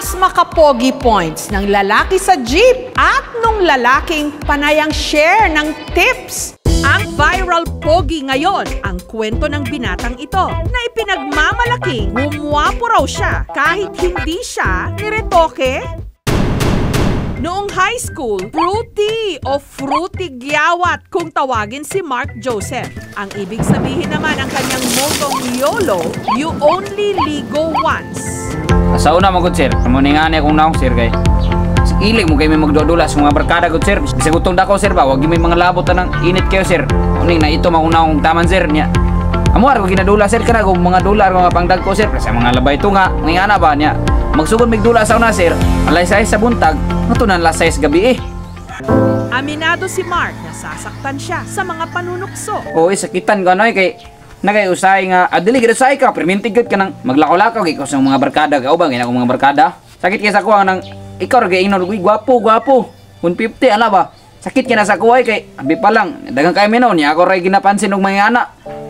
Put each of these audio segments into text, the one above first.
mas makapogi points ng lalaki sa jeep at nung lalaking panayang share ng tips. Ang viral pogi ngayon, ang kwento ng binatang ito na ipinagmamalaking gumwapo raw siya kahit hindi siya niretoke. Noong high school, fruity o fruity gyawat kung tawagin si Mark Joseph. Ang ibig sabihin naman ang kanyang motong YOLO, you only ligo once. Sa una mo, good sir, kamuningani akong naong sir kay ilig mo kayo may magdodula sa mga barkada, good sir. Bisag utong dako sir ba, wag may mga labot ng init kayo sir. Uning na ito mauna akong taman sir niya. Amuar ko ginadula sir kana kung mga dolar mga pangdag ko sir kasi mga labay ito nga ngana ba niya. Magsugod migdula sa una sir, alay sa buntag, natunan las 6 gabi eh. Aminado si Mark na sasaktan siya sa mga panunukso. Oo, sakitan ko anoy kay nagayusay nga adili gid usay ka permintig ka nang maglakaw-lakaw kay ko sa mga barkada ka ubang ina ko mga barkada. Sakit kay sa kuha nang ikaw ra gay ingon uy gwapo 150 ala ba. Sakit kay na sa kuhay kay abi pa lang daghang kay minon niya ako ra ginapansin og mga anak.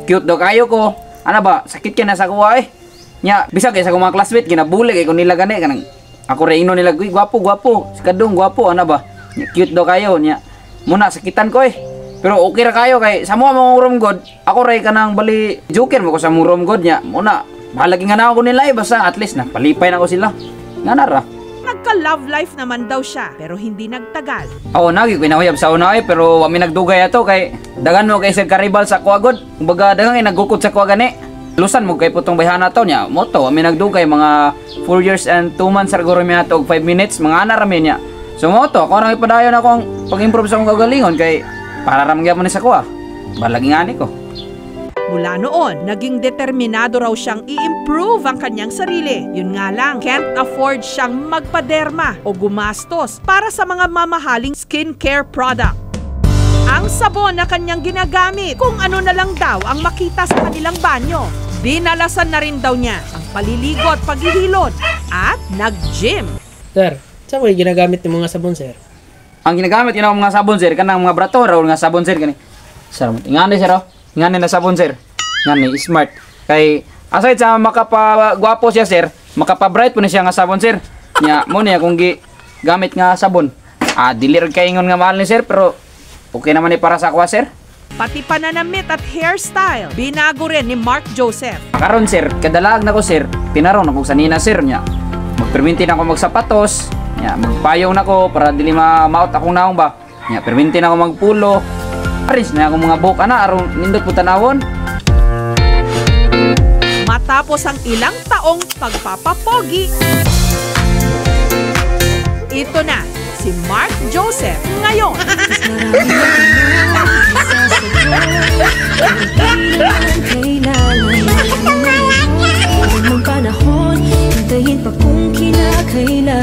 Cute daw kayo ko. Ana ba sakit kay na sa kuhay. Nya bisag kay sa mga classmate ginabuli kay kun nila gani kanang ako ra ingon nila uy gwapo si kadung gwapo ana ba. Nya, cute daw kayo nya. Muna sakitan ko eh. Pero okay ra kayo kay sa mga room god. Ako ray kanang bali joker mo ko sa mga room god nya. Muna balagi nga na ako nila eh basta at least na palipay na ko sila. Ngana ra. Nagka-love life naman daw siya pero hindi nagtagal. Oo, nagi kinahuyab sa una eh pero wa mi nagdugay ato kay dagan mo kay sir karibal sa kuagod. Kumbaga dagang nagukod sa kuwa gani. Lusan mo kay putong bayhana to nya. Moto wa mi nagdugay mga 4 years and 2 months ra guro mi ato og 5 minutes mga ana ra mi nya. So moto ako nang ipadayon ako ang pag-improve sa akong kagalingon kay para ra magyapon ni sa kuwa. Balagi ngani ko. Mula noon, naging determinado raw siyang i-improve ang kanyang sarili. Yun nga lang, can't afford siyang magpaderma o gumastos para sa mga mamahaling skincare product. Ang sabon na kanyang ginagamit, kung ano na lang daw ang makita sa kanilang banyo. Dinalasan na rin daw niya ang paliligo at paghihilod at nag-gym. Sir, saan mo yung ginagamit ng mga sabon, sir? Ang ginagamit yun ang mga sabon sir kanang mga bratora o nga sabon sir kani. Sir, ingani sir oh. Ngani na sabon sir. Ngani smart. Kay aside sa makapagwapo siya sir, makapa-bright po na siya nga sabon sir. Nya mo niya kung gamit nga sabon. Dilir kay ingon nga mahal ni sir pero okay naman ni para sa akwa sir. Pati pananamit at hairstyle, binago rin ni Mark Joseph. Karon sir, kadalag na ko sir, pinaron ako sa nina sir niya. Magperminti na ako magsapatos, nya magpayong na ko para dili ma-out akong naong ba. Nya perminti na ako magpulo. Aris na akong mga buhok ana aron nindot po tanawon. Matapos ang ilang taong pagpapapogi, ito na si Mark Joseph ngayon. Panahon, hintayin pa kung kinakailangan.